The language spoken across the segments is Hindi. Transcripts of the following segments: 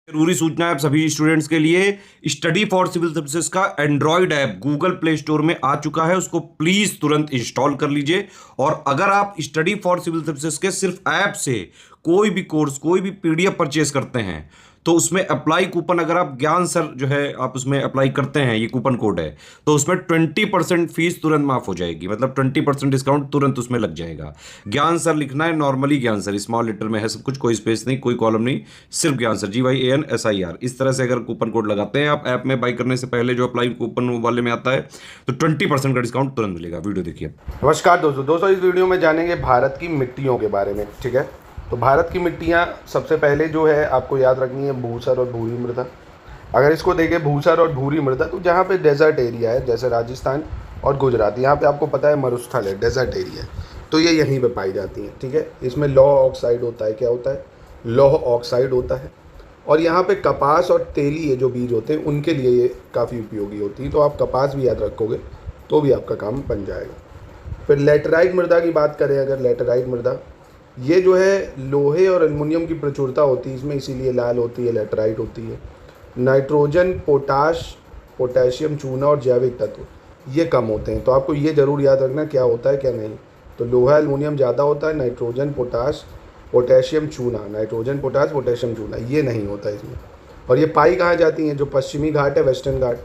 जरूरी सूचना है आप सभी स्टूडेंट्स के लिए। स्टडी फॉर सिविल सर्विसेज का Android app Google play store में आ चुका है, उसको प्लीज तुरंत इंस्टॉल कर लीजिए। और अगर आप स्टडी फॉर सिविल सर्विसेज के सिर्फ ऐप से कोई भी कोर्स कोई भी पीडीएफ परचेज करते हैं तो उसमें अप्लाई कूपन, अगर आप ज्ञान सर जो है आप उसमें अप्लाई करते हैं, ये कूपन कोड है, तो उसमें 20% फीस तुरंत माफ हो जाएगी। मतलब 20% डिस्काउंट तुरंत उसमें लग जाएगा। ज्ञान सर लिखना है, नॉर्मली ज्ञान सर स्मॉल लेटर में है सब कुछ, कोई स्पेस नहीं, कोई कॉलम नहीं, सिर्फ ज्ञान सर GYANSIR। इस तरह से अगर कूपन कोड लगाते हैं आप ऐप में बाई करने से पहले, जो अप्लाई कूपन वाले में आता है, तो 20% का डिस्काउंट तुरंत मिलेगा। वीडियो देखिए। नमस्कार दोस्तों, इस वीडियो में जानेंगे भारत की मिट्टियों के बारे में। ठीक है, तो भारत की मिट्टियाँ सबसे पहले जो है आपको याद रखनी है भूसर और भूरी मृदा। अगर इसको देखें भूसर और भूरी मृदा, तो जहाँ पे डेजर्ट एरिया है जैसे राजस्थान और गुजरात, यहाँ पे आपको पता है मरुस्थल है, डेजर्ट एरिया है, तो ये यहीं पे पाई जाती हैं। ठीक है, इसमें लौह ऑक्साइड होता है। क्या होता है? लौह ऑक्साइड होता है। और यहाँ पे कपास और तेली ये जो बीज होते हैं उनके लिए ये काफ़ी उपयोगी होती है, तो आप कपास भी याद रखोगे तो भी आपका काम बन जाएगा। फिर लेटराइट मृदा की बात करें, अगर लेटराइट मृदा ये जो है लोहे और एल्युमिनियम की प्रचुरता होती है इसमें, इसीलिए लाल होती है, लेटराइट होती है। नाइट्रोजन, पोटाश, पोटेशियम, चूना और जैविक तत्व ये कम होते हैं, तो आपको ये ज़रूर याद रखना क्या होता है क्या नहीं। तो लोहा एल्युमिनियम ज़्यादा होता है, नाइट्रोजन, पोटाश, पोटेशियम, चूना, नाइट्रोजन, पोटाश, पोटेशियम, चूना ये नहीं होता इसमें। और ये पाई कहाँ जाती हैं? जो पश्चिमी घाट है वेस्टर्न घाट,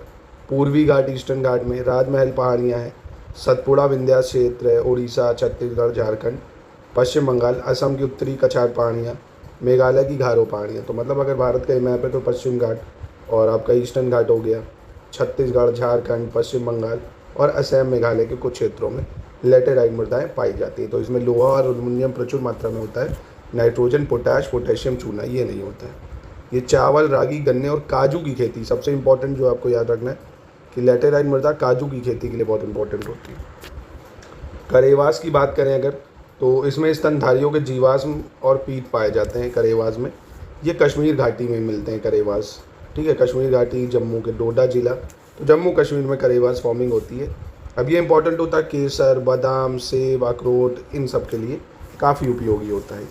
पूर्वी घाट ईस्टर्न घाट में, राजमहल पहाड़ियाँ हैं, सतपुड़ा विंध्याचल क्षेत्र है, उड़ीसा, छत्तीसगढ़, झारखंड, पश्चिम बंगाल, असम की उत्तरी कछार पहाड़ियाँ, मेघालय की घारो पहाड़ियाँ। तो मतलब अगर भारत का मैप है तो पश्चिम घाट और आपका ईस्टर्न घाट हो गया, छत्तीसगढ़, झारखंड, पश्चिम बंगाल और असम, मेघालय के कुछ क्षेत्रों में लेटेराइट मृदाएँ पाई जाती हैं। तो इसमें लोहा और एल्युमिनियम प्रचुर मात्रा में होता है, नाइट्रोजन, पोटाश, पोटेशियम, चूना ये नहीं होता है। ये चावल, रागी, गन्ने और काजू की खेती सबसे इंपॉर्टेंट जो आपको याद रखना है कि लेटेराइट मृदा काजू की खेती के लिए बहुत इंपॉर्टेंट होती है। करेवास की बात करें अगर, तो इसमें स्तनधारियों के जीवाश्म और पीट पाए जाते हैं करेवास में। ये कश्मीर घाटी में मिलते हैं करेवास। ठीक है, कश्मीर घाटी, जम्मू के डोडा जिला, तो जम्मू कश्मीर में करेवास फॉर्मिंग होती है। अब ये इंपॉर्टेंट होता है केसर, बादाम, सेब, अखरोट इन सब के लिए काफ़ी उपयोगी होता है।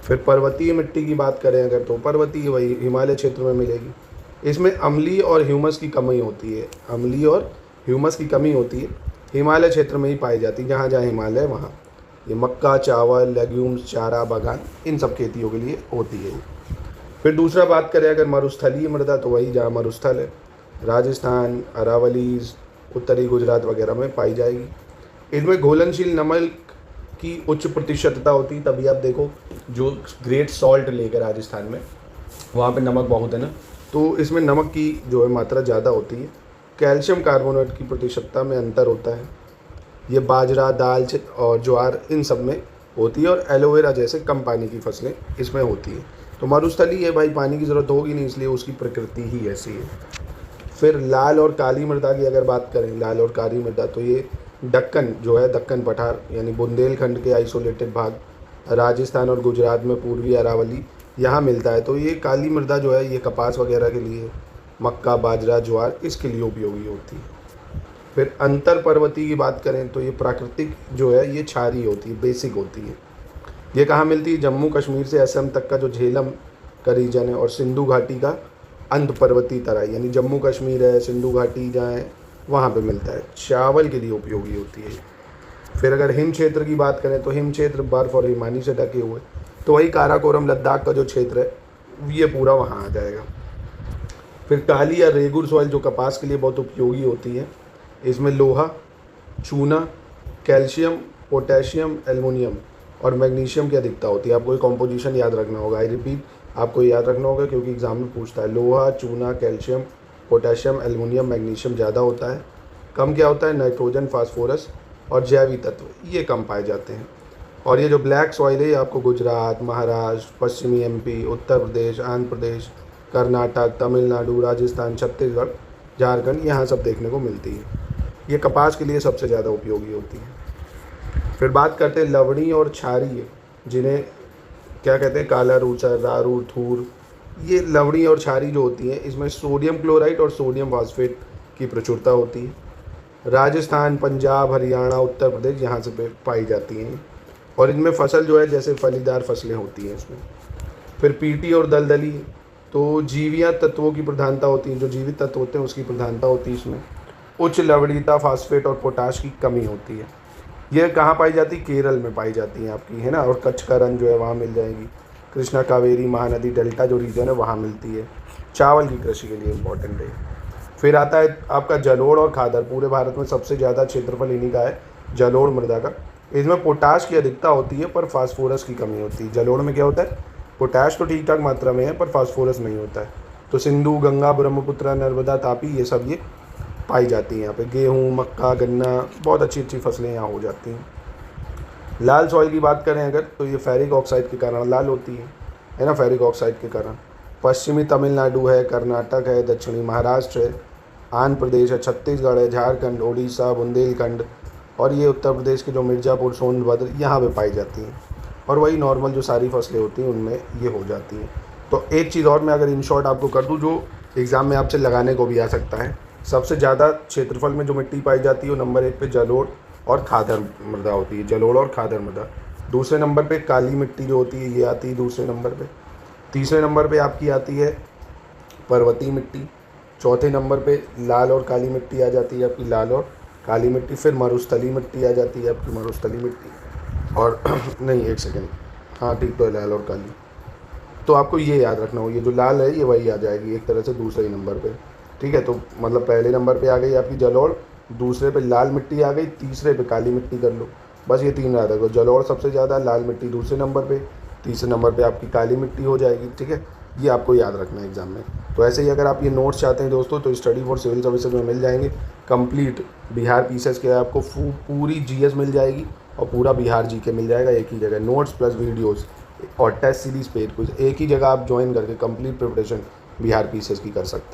फिर पर्वतीय मिट्टी की बात करें अगर, तो पर्वतीय वही हिमालय क्षेत्र में मिलेगी। इसमें अम्लीय और ह्यूमस की कमी होती है, अम्लीय और ह्यूमस की कमी होती है, हिमालय क्षेत्र में ही पाई जाती है। जहाँ जहाँ हिमालय है वहाँ ये मक्का, चावल, लेग्यूम्स, चारा बागान इन सब खेतियों के लिए होती है। फिर दूसरा बात करें अगर मरुस्थलीय मृदा, तो वही जहाँ मरुस्थल है, राजस्थान, अरावलीज, उत्तरी गुजरात वगैरह में पाई जाएगी। इनमें घुलनशील नमक की उच्च प्रतिशतता होती है, तभी आप देखो जो ग्रेट सॉल्ट लेकर राजस्थान में वहाँ पे नमक बहुत है ना, तो इसमें नमक की जो है मात्रा ज़्यादा होती है। कैल्शियम कार्बोनेट की प्रतिशतता में अंतर होता है। ये बाजरा, दाल और ज्वार इन सब में होती है। और एलोवेरा जैसे कम पानी की फसलें इसमें होती है। तो मरुस्थली है भाई, पानी की ज़रूरत होगी नहीं, इसलिए उसकी प्रकृति ही ऐसी है। फिर लाल और काली मृदा की अगर बात करें, लाल और काली मृदा, तो ये दक्कन जो है, दक्कन पठार यानी बुंदेलखंड के आइसोलेटेड भाग, राजस्थान और गुजरात में पूर्वी अरावली यहाँ मिलता है। तो ये काली मृदा जो है ये कपास वगैरह के लिए, मक्का, बाजरा, ज्वार इसके लिए उपयोगी होती है। फिर अंतर पर्वतीय की बात करें तो ये प्राकृतिक जो है ये क्षारीय होती है, बेसिक होती है। ये कहाँ मिलती है? जम्मू कश्मीर से असम तक का जो झेलम का रीजन है और सिंधु घाटी का अंत पर्वतीय तराई, यानी जम्मू कश्मीर है, सिंधु घाटी जहाँ है वहाँ पे मिलता है। चावल के लिए उपयोगी होती है। फिर अगर हिम क्षेत्र की बात करें तो हिम क्षेत्र बर्फ़ और हिमानी से ढके हुए, तो वही काराकोरम लद्दाख का जो क्षेत्र है ये पूरा वहाँ आ जाएगा। फिर काली या रेगुर सॉइल जो कपास के लिए बहुत उपयोगी होती है, इसमें लोहा, चूना, कैल्शियम, पोटेशियम, एल्युमिनियम और मैग्नीशियम की अधिकता होती है। आपको ये कॉम्पोजिशन याद रखना होगा, आई रिपीट आपको याद रखना होगा क्योंकि एग्जाम में पूछता है। लोहा, चूना, कैल्शियम, पोटेशियम, एल्युमिनियम, मैग्नीशियम ज़्यादा होता है। कम क्या होता है? नाइट्रोजन, फास्फोरस और जैविक तत्व ये कम पाए जाते हैं। और ये जो ब्लैक सॉइल है ये आपको गुजरात, महाराष्ट्र, पश्चिमी MP, उत्तर प्रदेश, आंध्र प्रदेश, कर्नाटक, तमिलनाडु, राजस्थान, छत्तीसगढ़, झारखंड यहाँ सब देखने को मिलती है। ये कपास के लिए सबसे ज़्यादा उपयोगी होती है। फिर बात करते हैं लवणी और क्षारीय, जिन्हें क्या कहते हैं? काला रूसर, रारू, थूर। ये लवणी और क्षारीय जो होती हैं इसमें सोडियम क्लोराइड और सोडियम फॉस्फेट की प्रचुरता होती है। राजस्थान, पंजाब, हरियाणा, उत्तर प्रदेश यहाँ से पाई जाती हैं। और इनमें फसल जो है जैसे फलीदार फसलें होती हैं इसमें। फिर पीटी और दलदली, तो जीवीय तत्वों की प्रधानता होती है, जो जीवित तत्व होते हैं उसकी प्रधानता होती है इसमें। उच्च लवणीयता, फास्फेट और पोटाश की कमी होती है। ये कहाँ पाई जाती है? केरल में पाई जाती है आपकी, है ना। और कच्छ का रन जो है वहाँ मिल जाएगी। कृष्णा, कावेरी, महानदी डेल्टा जो रीजन है वहाँ मिलती है। चावल की कृषि के लिए इम्पोर्टेंट है। फिर आता है आपका जलोढ़ और खादर। पूरे भारत में सबसे ज़्यादा क्षेत्रफल इन्हीं का है, जलोढ़ मृदा का। इसमें पोटाश की अधिकता होती है पर फास्फोरस की कमी होती है। जलोढ़ में क्या होता है? पोटाश तो ठीक ठाक मात्रा में है पर फास्फोरस नहीं होता है। तो सिंधु, गंगा, ब्रह्मपुत्र, नर्मदा, तापी, ये सब ये पाई जाती हैं यहाँ पे। गेहूँ, मक्का, गन्ना, बहुत अच्छी अच्छी फसलें यहाँ हो जाती हैं। लाल सॉइल की बात करें अगर, तो ये फेरिक ऑक्साइड के कारण लाल होती है ना, फेरिक ऑक्साइड के कारण। पश्चिमी तमिलनाडु है, कर्नाटक है, दक्षिणी महाराष्ट्र है, आंध्र प्रदेश है, छत्तीसगढ़ है, झारखंड, उड़ीसा, बुंदेलखंड और ये उत्तर प्रदेश के जो मिर्ज़ापुर, सोनभद्र, यहाँ पे पाई जाती हैं। और वही नॉर्मल जो सारी फसलें होती हैं उनमें ये हो जाती हैं। तो एक चीज़ और मैं अगर इन शॉर्ट आपको कर दूँ जो एग्ज़ाम में आपसे लगाने को भी आ सकता है, सबसे ज़्यादा क्षेत्रफल में जो मिट्टी पाई जाती है वो नंबर 1 पे जलोढ़ और खादर मृदा होती है, जलोढ़ और खादर मृदा। दूसरे नंबर पे काली मिट्टी जो होती है ये आती है दूसरे नंबर पे। तीसरे नंबर पे आपकी आती है पर्वतीय मिट्टी। चौथे नंबर पे लाल और काली मिट्टी आ जाती है आपकी, लाल और काली मिट्टी। फिर मरुस्थली मिट्टी आ जाती है आपकी, मरुस्थली मिट्टी। और नहीं, एक सेकेंड, हाँ ठीक तो है, लाल और काली। तो आपको ये याद रखना हो, ये जो लाल है ये वही आ जाएगी एक तरह से दूसरे नंबर पे, ठीक है। तो मतलब पहले नंबर पे आ गई आपकी जलोढ़, दूसरे पे लाल मिट्टी आ गई, तीसरे पे काली मिट्टी कर लो। बस ये 3 याद रखो, जलोढ़ सबसे ज़्यादा, लाल मिट्टी दूसरे नंबर पे, तीसरे नंबर पे आपकी काली मिट्टी हो जाएगी, ठीक है। ये आपको याद रखना है एग्ज़ाम में। तो ऐसे ही अगर आप ये नोट्स चाहते हैं दोस्तों तो स्टडी फॉर सिविल सर्विसेज में मिल जाएंगे। कंप्लीट बिहार पीसेस के आपको पूरी जीएस मिल जाएगी और पूरा बिहार जीके मिल जाएगा एक ही जगह। नोट्स प्लस वीडियोस और टेस्ट सीरीज पेज कुछ एक ही जगह आप ज्वाइन करके कंप्लीट प्रिपरेशन बिहार पीसेस की कर सकते हैं।